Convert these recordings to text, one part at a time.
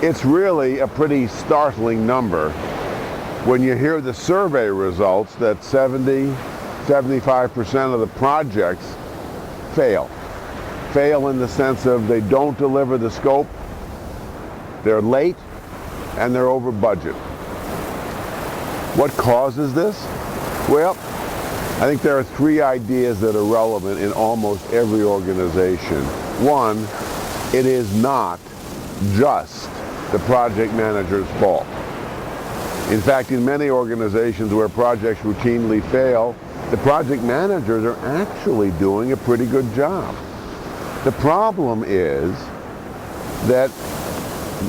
It's really a pretty startling number when you hear the survey results that 75% of the projects fail. Fail in the sense of they don't deliver the scope, they're late, and they're over budget. What causes this? Well, I think there are three ideas that are relevant in almost every organization. One, it is not just the project manager's fault. In fact, in many organizations where projects routinely fail, the project managers are actually doing a pretty good job. The problem is that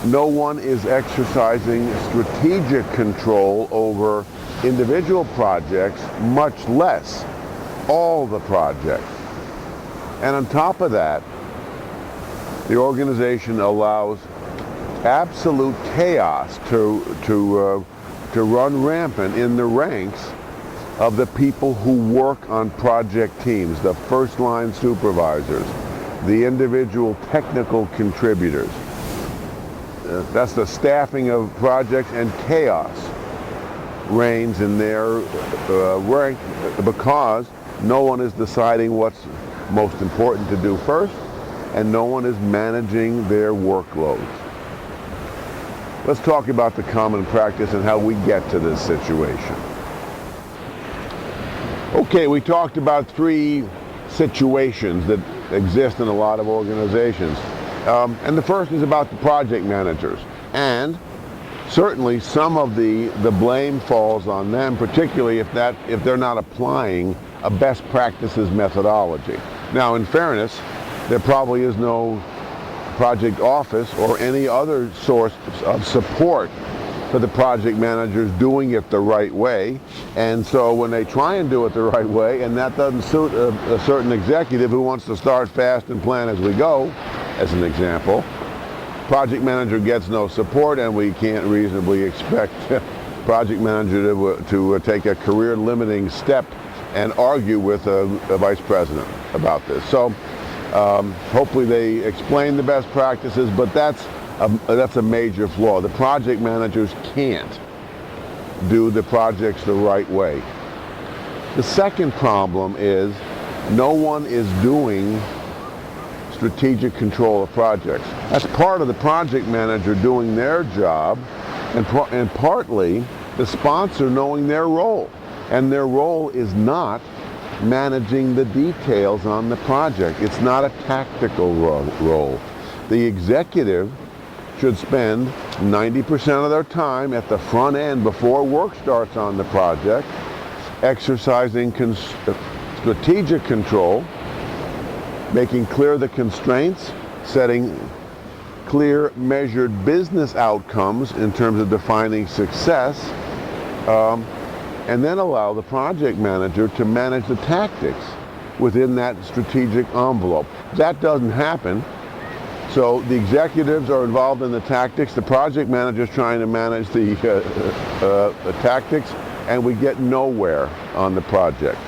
no one is exercising strategic control over individual projects, much less all the projects. And on top of that, the organization allows absolute chaos to run rampant in the ranks of the people who work on project teams, the first-line supervisors, the individual technical contributors. That's the staffing of projects, and chaos reigns in their rank because no one is deciding what's most important to do first, and no one is managing their workloads. Let's talk about the common practice and how we get to this situation. Okay, we talked about three situations that exist in a lot of organizations. And the first is about the project managers. And certainly some of the blame falls on them, particularly if they're not applying a best practices methodology. Now, in fairness, there probably is no project office or any other source of support for the project managers doing it the right way. And so when they try and do it the right way, and that doesn't suit a certain executive who wants to start fast and plan as we go, as an example, project manager gets no support, and we can't reasonably expect project manager to take a career-limiting step and argue with a vice president about this. So hopefully they explain the best practices, but that's a major flaw. The project managers can't do the projects the right way. The second problem is no one is doing strategic control of projects. That's part of the project manager doing their job, and partly the sponsor knowing their role. And their role is not managing the details on the project. It's not a tactical role. The executive should spend 90% of their time at the front end before work starts on the project, exercising strategic control, making clear the constraints, setting clear, measured business outcomes in terms of defining success, and then allow the project manager to manage the tactics within that strategic envelope. That doesn't happen. So the executives are involved in the tactics, the project manager is trying to manage the tactics, and we get nowhere on the project.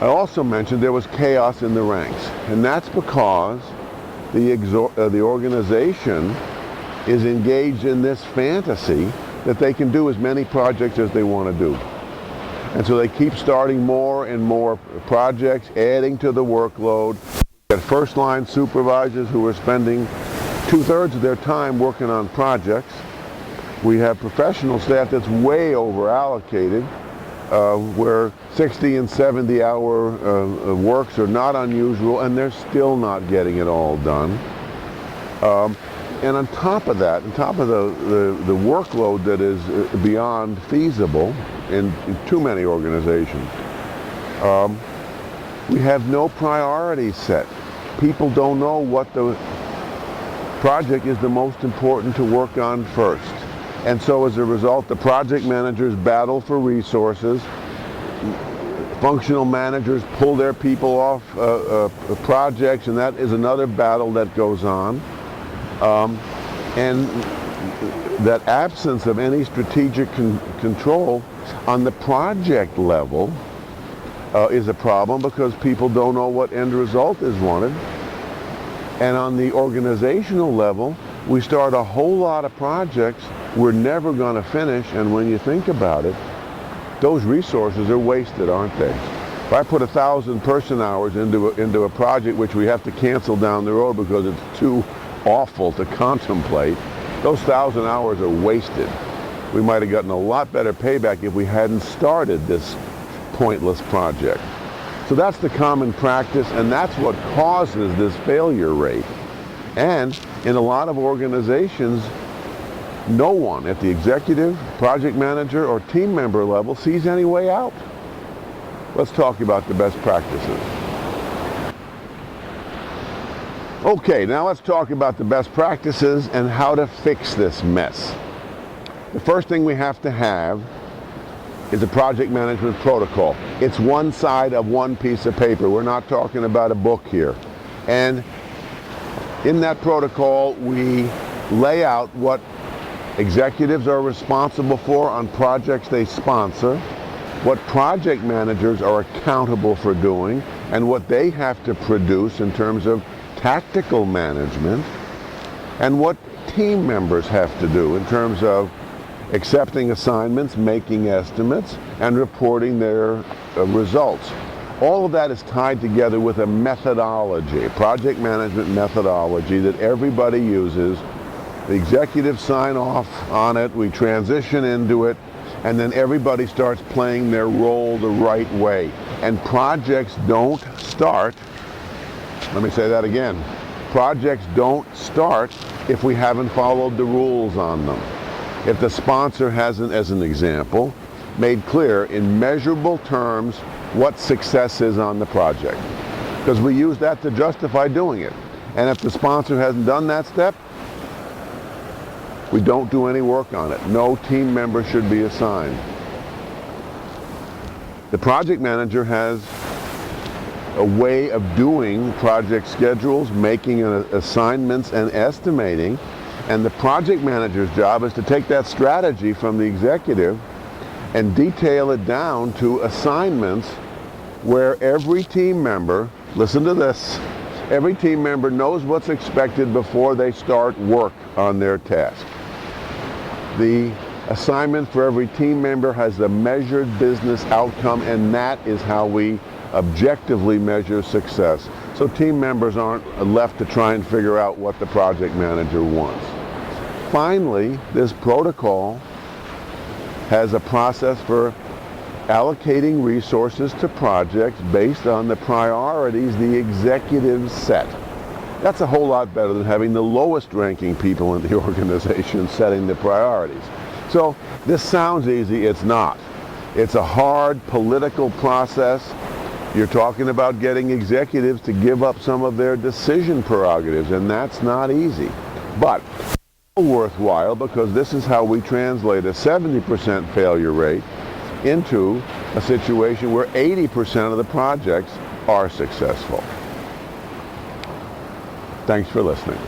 I also mentioned there was chaos in the ranks, and that's because the organization is engaged in this fantasy that they can do as many projects as they want to do. And so they keep starting more and more projects, adding to the workload. We get first-line supervisors who are spending 2/3 of their time working on projects. We have professional staff that's way over-allocated, where 60 and 70-hour works are not unusual, and they're still not getting it all done. And on top of that, on top of the workload that is beyond feasible in too many organizations, we have no priorities set. People don't know what the project is the most important to work on first. And so as a result, the project managers battle for resources. Functional managers pull their people off projects, and that is another battle that goes on. And that absence of any strategic control on the project level is a problem because people don't know what end result is wanted. And on the organizational level, we start a whole lot of projects we're never going to finish, and when you think about it, those resources are wasted, aren't they? If I put 1,000 person hours into a project which we have to cancel down the road because it's too awful to contemplate, those 1,000 hours are wasted. We might have gotten a lot better payback if we hadn't started this pointless project. So that's the common practice, and that's what causes this failure rate. And in a lot of organizations, no one at the executive, project manager, or team member level sees any way out. Let's talk about the best practices. Okay, now let's talk about the best practices and how to fix this mess. The first thing we have to have is a project management protocol. It's one side of one piece of paper. We're not talking about a book here. And in that protocol, we lay out what executives are responsible for on projects they sponsor, what project managers are accountable for doing, and what they have to produce in terms of tactical management, and what team members have to do in terms of accepting assignments, making estimates, and reporting their results. All of that is tied together with a methodology, a project management methodology that everybody uses. The executives sign off on it, we transition into it, and then everybody starts playing their role the right way. And projects don't start, let me say that again, projects don't start if we haven't followed the rules on them. If the sponsor hasn't, as an example, made clear in measurable terms what success is on the project. Because we use that to justify doing it. And if the sponsor hasn't done that step, we don't do any work on it. No team member should be assigned. The project manager has a way of doing project schedules, making assignments, and estimating. And the project manager's job is to take that strategy from the executive and detail it down to assignments where every team member, listen to this, every team member knows what's expected before they start work on their task. The assignment for every team member has a measured business outcome, and that is how we objectively measure success. So team members aren't left to try and figure out what the project manager wants. Finally, this protocol has a process for allocating resources to projects based on the priorities the executives set. That's a whole lot better than having the lowest ranking people in the organization setting the priorities. So this sounds easy, it's not. It's a hard political process. You're talking about getting executives to give up some of their decision prerogatives, and that's not easy. But worthwhile, because this is how we translate a 70% failure rate into a situation where 80% of the projects are successful. Thanks for listening.